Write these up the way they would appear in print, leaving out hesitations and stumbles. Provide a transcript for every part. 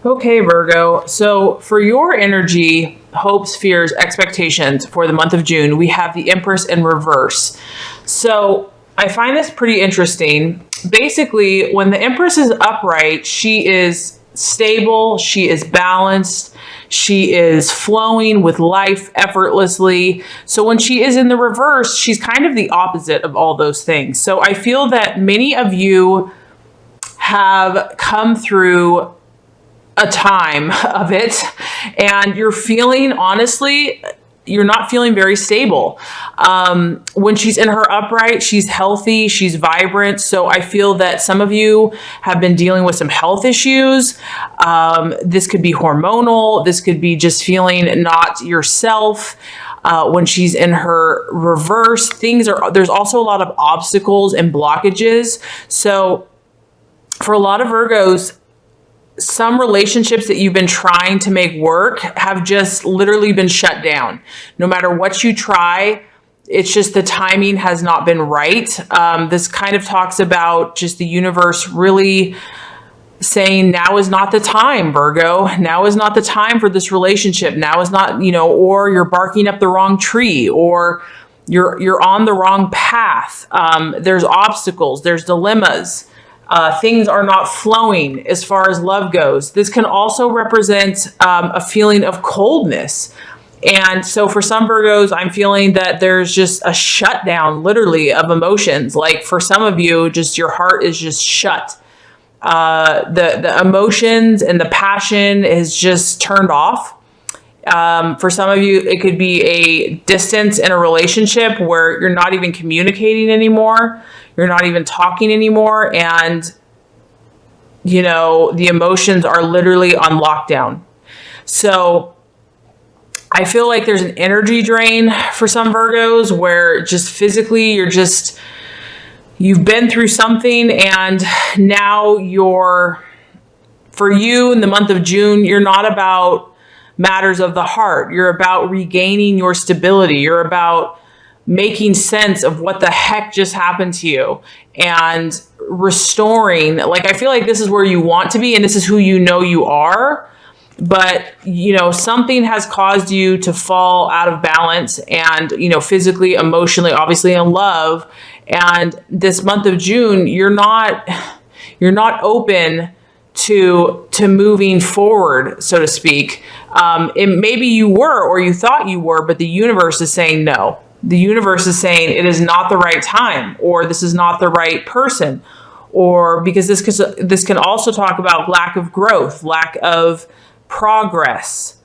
Okay, Virgo. So for your energy, hopes, fears, expectations for the month of June, we have the Empress in reverse. So I find this pretty interesting. Basically, when the Empress is upright, she is stable, she is balanced, she is flowing with life effortlessly. So when she is in the reverse, she's kind of the opposite of all those things. So I feel that many of you have come through a time of it and you're feeling, honestly, you're not feeling very stable. When she's in her upright, she's healthy, she's vibrant. So I feel that some of you have been dealing with some health issues. This could be hormonal. This could be just feeling not yourself. When she's in her reverse, there's also a lot of obstacles and blockages. So for a lot of Virgos, some relationships that you've been trying to make work have just literally been shut down. No matter what you try, it's just the timing has not been right. This kind of talks about just the universe really saying now is not the time, Virgo. Now is not the time for this relationship. Now is not, or you're barking up the wrong tree, or you're on the wrong path. There's obstacles, there's dilemmas. Things are not flowing as far as love goes. This can also represent a feeling of coldness. And so for some Virgos, I'm feeling that there's just a shutdown, literally, of emotions. Like for some of you, just your heart is just shut. The emotions and the passion is just turned off. For some of you, it could be a distance in a relationship where you're not even communicating anymore. You're not even talking anymore. And, the emotions are literally on lockdown. So I feel like there's an energy drain for some Virgos where just physically you've been through something, and now for you in the month of June, you're not about matters of the heart. You're about regaining your stability. You're about making sense of what the heck just happened to you and restoring. Like, I feel like this is where you want to be and this is who you are. But, something has caused you to fall out of balance and, physically, emotionally, obviously in love. And this month of June, you're not open to moving forward, so to speak. Maybe you were, or you thought you were, but the universe is saying no. The universe is saying it is not the right time, or this is not the right person, or because this can also talk about lack of growth, lack of progress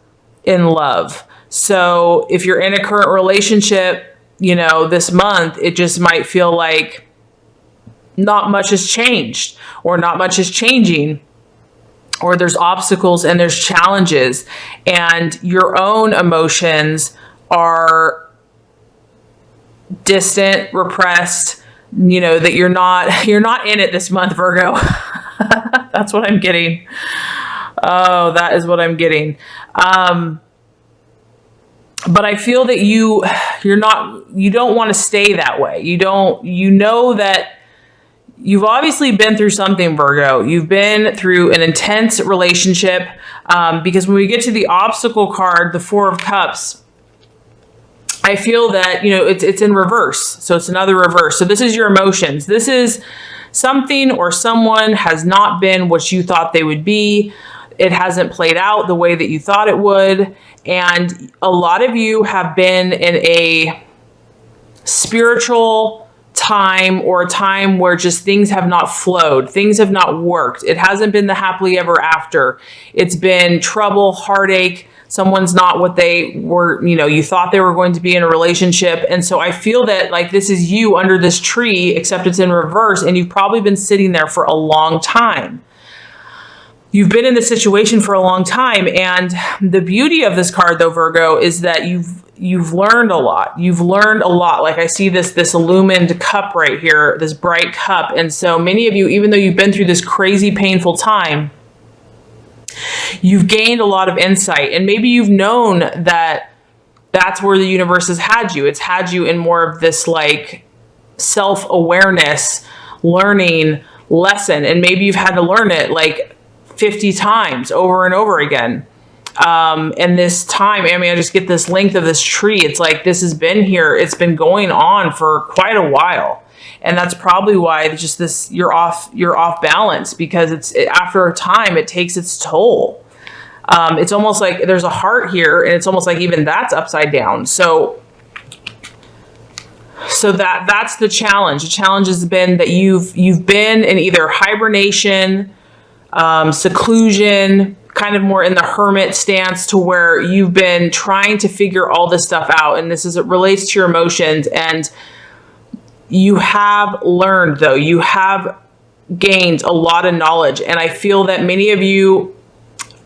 in love. So if you're in a current relationship, this month, it just might feel like not much has changed, or not much is changing, or there's obstacles and there's challenges, and your own emotions are distant, repressed, that you're not in it this month, Virgo. That's what I'm getting. Oh, that is what I'm getting. But I feel that you don't want to stay that way. You know that you've obviously been through something, Virgo. You've been through an intense relationship, because when we get to the obstacle card, the Four of Cups, I feel that, it's in reverse. So it's another reverse. So this is your emotions. This is something or someone has not been what you thought they would be. It hasn't played out the way that you thought it would. And a lot of you have been in a spiritual time, or a time where just things have not flowed. Things have not worked. It hasn't been the happily ever after. It's been trouble, heartache. Someone's not what they were, you thought they were going to be in a relationship. And so I feel that like this is you under this tree, except it's in reverse, and you've probably been sitting there for a long time. You've been in this situation for a long time. And the beauty of this card, though, Virgo, is that you've learned a lot. You've learned a lot. Like I see this illumined cup right here, this bright cup. And so many of you, even though you've been through this crazy, painful time, you've gained a lot of insight. And maybe you've known that that's where the universe has had you. It's had you in more of this like self-awareness, learning lesson. And maybe you've had to learn it like 50 times over and over again. And this time, I mean, I just get this length of this tree. It's like, this has been here. It's been going on for quite a while. And that's probably why it's just this, you're off balance, because after a time, it takes its toll. It's almost like there's a heart here, and it's almost like even that's upside down. So that's the challenge. The challenge has been that you've been in either hibernation, seclusion, kind of more in the hermit stance, to where you've been trying to figure all this stuff out. And it relates to your emotions. And you have learned, though, you have gained a lot of knowledge. And I feel that many of you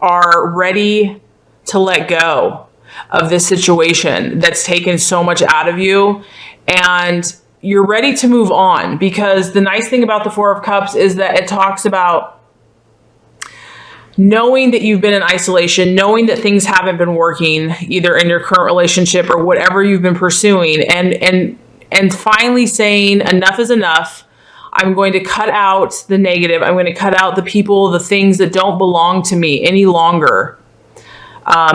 are ready to let go of this situation that's taken so much out of you. And you're ready to move on, because the nice thing about the Four of Cups is that it talks about knowing that you've been in isolation, knowing that things haven't been working either in your current relationship or whatever you've been pursuing, and finally saying enough is enough. I'm going to cut out the negative. I'm going to cut out the people, the things that don't belong to me any longer.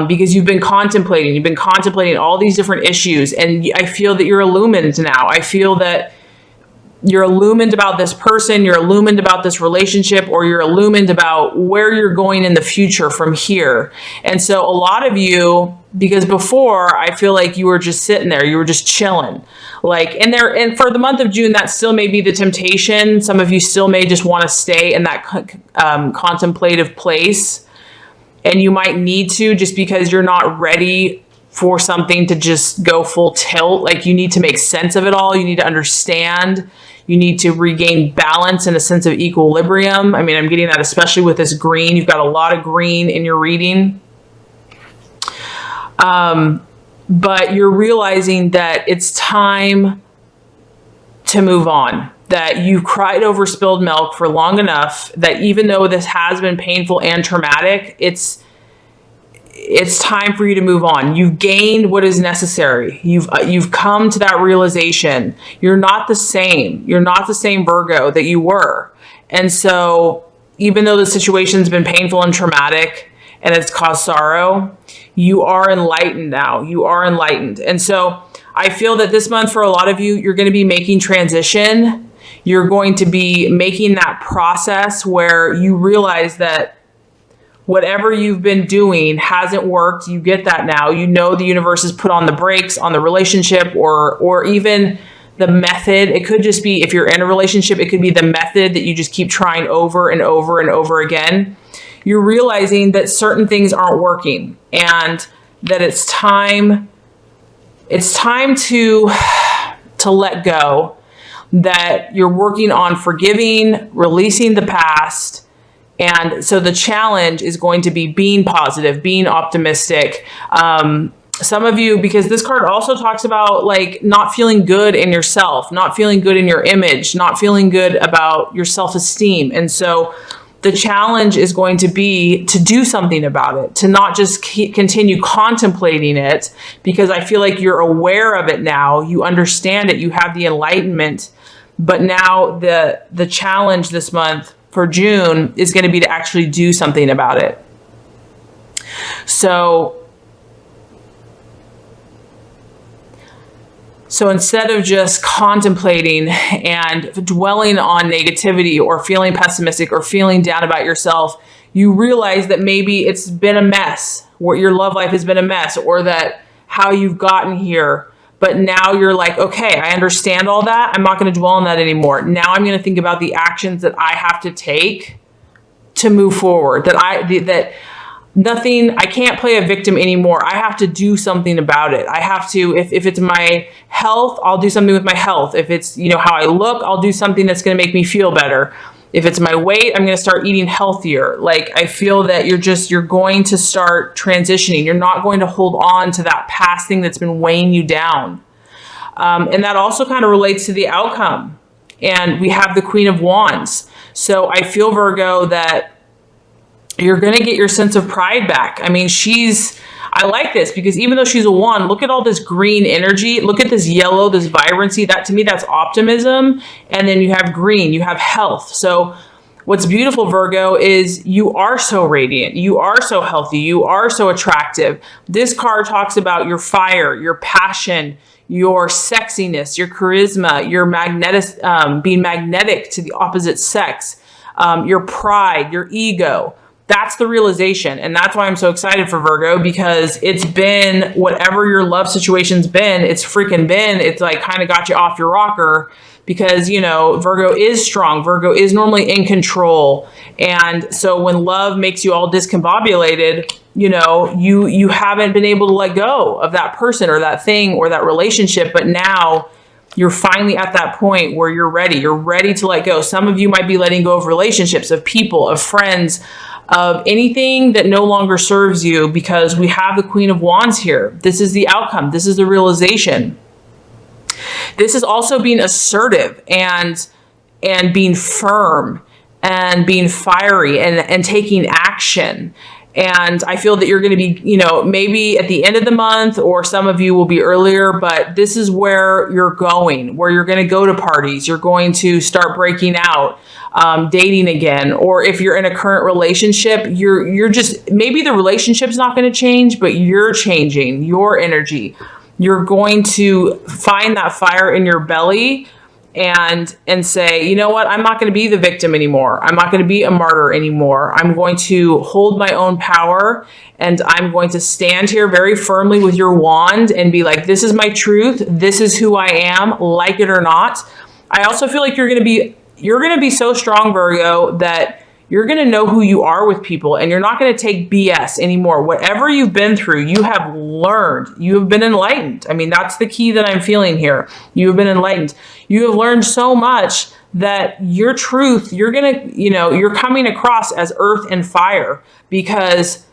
Because you've been contemplating all these different issues, and I feel that you're illumined now. I feel that you're illumined about this person, you're illumined about this relationship, or you're illumined about where you're going in the future from here. And so a lot of you, because before I feel like you were just sitting there, you were just chilling, like in there. And for the month of June, that still may be the temptation. Some of you still may just want to stay in that contemplative place. And you might need to, just because you're not ready for something to just go full tilt. Like, you need to make sense of it all. You need to understand. You need to regain balance and a sense of equilibrium. I mean, I'm getting that especially with this green. You've got a lot of green in your reading. But you're realizing that it's time to move on. That you've cried over spilled milk for long enough, that even though this has been painful and traumatic, it's time for you to move on. You've gained what is necessary. You've come to that realization. You're not the same. You're not the same Virgo that you were. And so even though the situation's been painful and traumatic and it's caused sorrow, you are enlightened now. You are enlightened. And so I feel that this month, for a lot of you, you're going to be making transition. You're going to be making that process where you realize that whatever you've been doing hasn't worked. You get that now. You know the universe has put on the brakes on the relationship, or even the method. It could just be, if you're in a relationship, it could be the method that you just keep trying over and over and over again. You're realizing that certain things aren't working, and that it's time to let go. That you're working on forgiving, releasing the past. And so the challenge is going to be being positive, being optimistic. Some of you, because this card also talks about like not feeling good in yourself, not feeling good in your image, not feeling good about your self-esteem. And so the challenge is going to be to do something about it, to not just continue contemplating it, because I feel like you're aware of it now. You understand it. You have the enlightenment. But now the challenge this month for June is going to be to actually do something about it. So instead of just contemplating and dwelling on negativity or feeling pessimistic or feeling down about yourself, you realize that maybe it's been a mess, or your love life has been a mess, or that how you've gotten here. But now you're like, okay, I understand all that. I'm not going to dwell on that anymore. Now I'm going to think about the actions that I have to take to move forward. I can't play a victim anymore. I have to do something about it. I have to, if it's my health, I'll do something with my health. If it's, how I look, I'll do something that's going to make me feel better. If it's my weight, I'm going to start eating healthier. Like, I feel that you're going to start transitioning. You're not going to hold on to that past thing that's been weighing you down. And that also kind of relates to the outcome. And we have the Queen of Wands. So I feel, Virgo, that you're going to get your sense of pride back. I mean, I like this, because even though she's a wand, look at all this green energy. Look at this yellow, this vibrancy. That, to me, that's optimism. And then you have green, you have health. So what's beautiful, Virgo, is you are so radiant. You are so healthy. You are so attractive. This card talks about your fire, your passion, your sexiness, your charisma, your being magnetic to the opposite sex, your pride, your ego. That's the realization. And that's why I'm so excited for Virgo, because it's been whatever your love situation's been, it's like kind of got you off your rocker, because, you know, Virgo is strong. Virgo is normally in control. And so when love makes you all discombobulated, you know, you haven't been able to let go of that person or that thing or that relationship. But now you're finally at that point where you're ready. You're ready to let go. Some of you might be letting go of relationships, of people, of friends, of anything that no longer serves you, because we have the Queen of Wands here. This is the outcome. This is the realization. This is also being assertive and being firm and being fiery and taking action. And I feel that you're going to be, you know, maybe at the end of the month, or some of you will be earlier, but this is where you're going, where you're going to go to parties. You're going to start breaking out, dating again. Or if you're in a current relationship, you're just, maybe the relationship's not going to change, but you're changing your energy. You're going to find that fire in your belly and say, you know what, I'm not going to be the victim anymore. I'm not going to be a martyr anymore. I'm going to hold my own power, and I'm going to stand here very firmly with your wand and be like, this is my truth. This is who I am, like it or not. I also feel like you're going to be so strong, Virgo, that you're going to know who you are with people, and you're not going to take BS anymore. Whatever you've been through, you have learned. You have been enlightened. I mean, that's the key that I'm feeling here. You have been enlightened. You have learned so much that your truth, you're going to, you know, you're coming across as earth and fire, because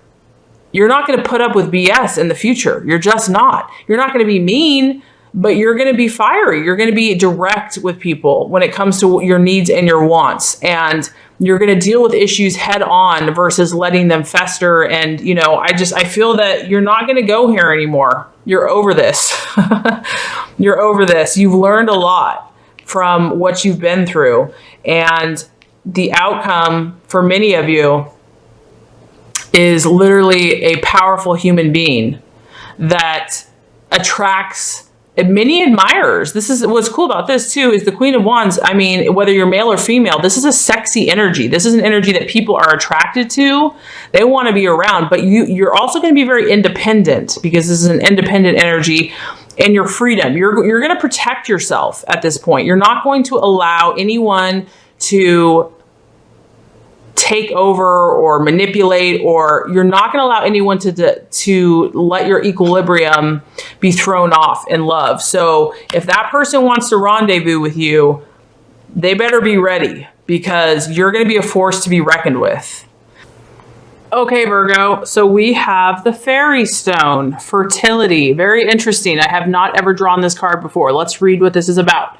you're not going to put up with BS in the future. You're just not. You're not going to be mean, but you're going to be fiery. You're going to be direct with people when it comes to your needs and your wants. And you're going to deal with issues head on versus letting them fester. And, you know, I feel that you're not going to go here anymore. You're over this. You're over this. You've learned a lot from what you've been through. And the outcome for many of you is literally a powerful human being that attracts many admirers. This is what's cool about this too, is the Queen of Wands. I mean, whether you're male or female, this is a sexy energy. This is an energy that people are attracted to. They want to be around, but you're also going to be very independent, because this is an independent energy, and your freedom. You're going to protect yourself at this point. You're not going to allow anyone to take over or manipulate, or you're not going to allow anyone to let your equilibrium be thrown off in love. So if that person wants to rendezvous with you, they better be ready, because you're going to be a force to be reckoned with. Okay, Virgo, so we have the Fairy Stone, fertility. Very interesting. I have not ever drawn this card before. Let's read what this is about.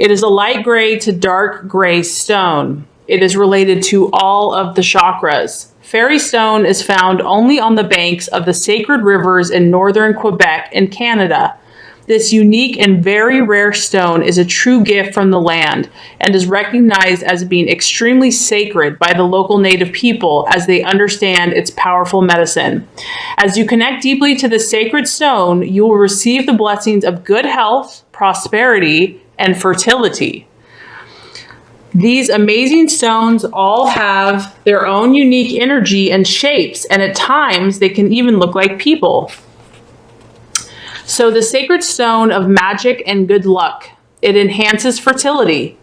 It is a light gray to dark gray stone. It is related to all of the chakras. Fairy stone is found only on the banks of the sacred rivers in northern Quebec and Canada. This unique and very rare stone is a true gift from the land and is recognized as being extremely sacred by the local native people, as they understand its powerful medicine. As you connect deeply to the sacred stone, you will receive the blessings of good health, prosperity, and fertility. These amazing stones all have their own unique energy and shapes, and at times they can even look like people. So the sacred stone of magic and good luck. It enhances fertility.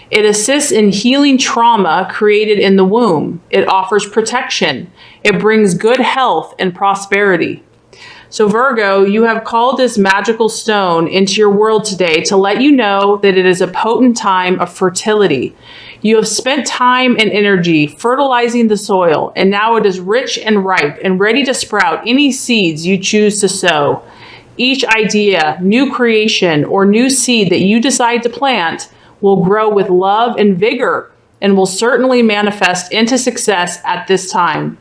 It assists in healing trauma created in the womb. It offers protection. It brings good health and prosperity. So Virgo, you have called this magical stone into your world today to let you know that it is a potent time of fertility. You have spent time and energy fertilizing the soil, and now it is rich and ripe and ready to sprout any seeds you choose to sow. Each idea, new creation, or new seed that you decide to plant will grow with love and vigor and will certainly manifest into success at this time.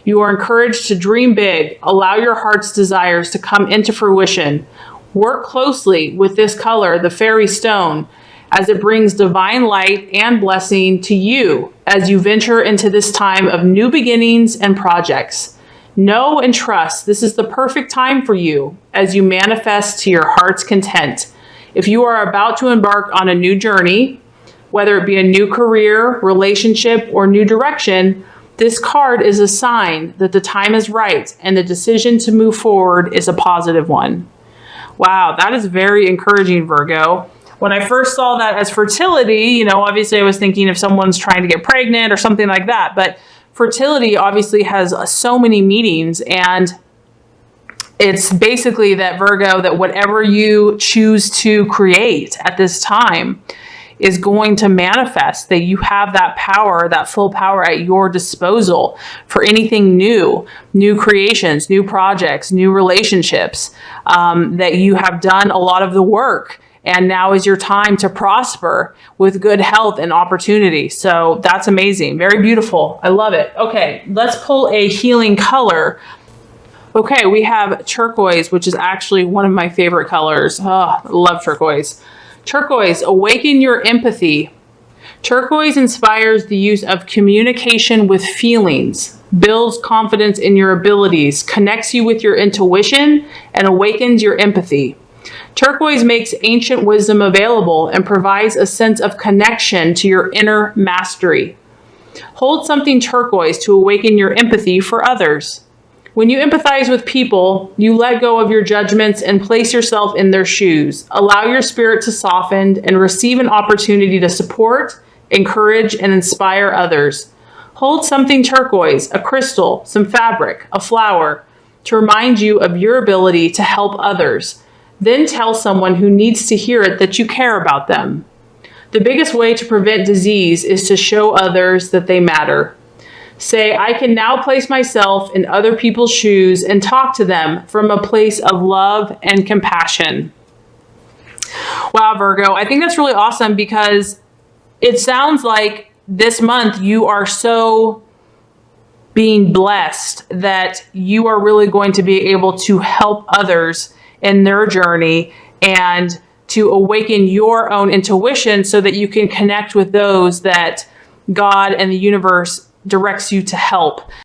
You are encouraged to dream big, allow your heart's desires to come into fruition. Work closely with this color, the fairy stone, as it brings divine light and blessing to you as you venture into this time of new beginnings and projects. Know and trust this is the perfect time for you as you manifest to your heart's content. If you are about to embark on a new journey, whether it be a new career, relationship, or new direction, this card is a sign that the time is right and the decision to move forward is a positive one. Wow, that is very encouraging, Virgo. When I first saw that as fertility, obviously I was thinking if someone's trying to get pregnant or something like that. But fertility obviously has so many meanings, and it's basically that, Virgo, that whatever you choose to create at this time is going to manifest, that you have that power, that full power at your disposal for anything new creations, new projects, new relationships, that you have done a lot of the work. And now is your time to prosper with good health and opportunity. So that's amazing. Very beautiful. I love it. Okay, let's pull a healing color. Okay, we have turquoise, which is actually one of my favorite colors. Oh, I love turquoise. Turquoise, awaken your empathy. Turquoise inspires the use of communication with feelings, builds confidence in your abilities, connects you with your intuition, and awakens your empathy. Turquoise makes ancient wisdom available and provides a sense of connection to your inner mastery. Hold something turquoise to awaken your empathy for others. When you empathize with people, you let go of your judgments and place yourself in their shoes. Allow your spirit to soften and receive an opportunity to support, encourage, and inspire others. Hold something turquoise, a crystal, some fabric, a flower, to remind you of your ability to help others. Then tell someone who needs to hear it that you care about them. The biggest way to prevent disease is to show others that they matter. Say, I can now place myself in other people's shoes and talk to them from a place of love and compassion. Wow, Virgo, I think that's really awesome because it sounds like this month you are so being blessed that you are really going to be able to help others in their journey and to awaken your own intuition so that you can connect with those that God and the universe directs you to help.